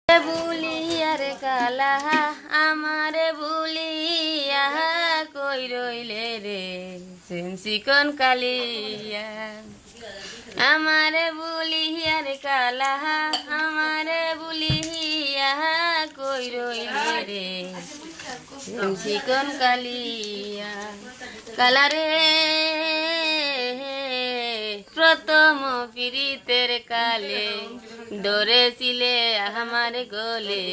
বুলিয়া রে কালা আমারে বুলিয়া কই রইলে রে চিকন কালিয়া আমারে বুলিয়া রে কালা আমারে বুলিয়া কই রইলে রে চিকন কালিয়া কালা রে প্রথম পীড়িতের কালে ধরেছিলে আমার গলে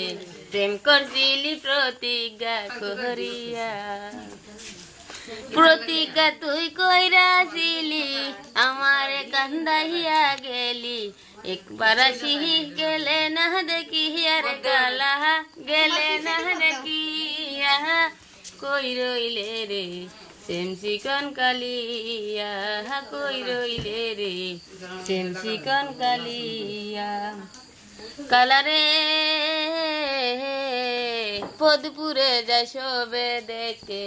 প্রেম করছিলি প্রতিজ্ঞা করিয়া প্রতিজ্ঞা তুই কইরাছিলি আমারে কান্দাইয়া গেলি একবার আসি গেলে না দেখিয়া রে গালা গেলে না দেখিয়া কই রইলে রে চিকন কালিয়া কই রইলে রে চিকন কালিয়া কালারে পদপুরে যায় সবে দেখে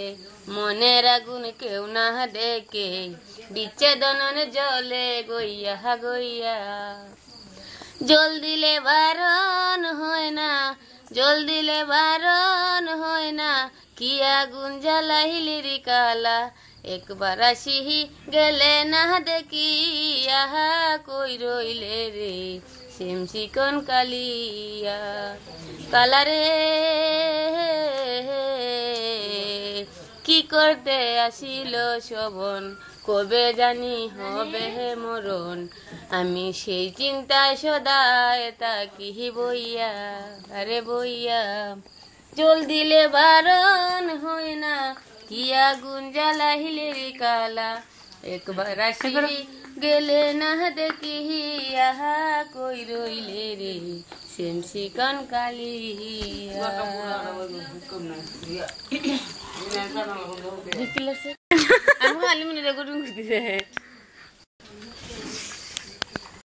মনের আগুন কেউ না দেখে বিচ্ছেদন জলে গইয়া গইয়া জল দিলে বারণ হয় না জল দিলে বারণ হয় না কি আগুন জ্বালাইলি রে কালা একবার আসি গেলে না দেখি আহা কই রইলে রে চিকন কালিয়া কালা রে কি করতে আসিল শোভন কবে জানি হবে হে মরণ আমি সেই চিন্তায় সদায় তাকি বইয়া আরে বইয়া জল দিলে বারণ হয় না কি আগুন জ্বালাইলে রে কালা একবার আসি গেলে না দেখি আহা কই রইলে রে চিকন কালিয়া আমি খালি মনে রেকর্ডিং করতেছে।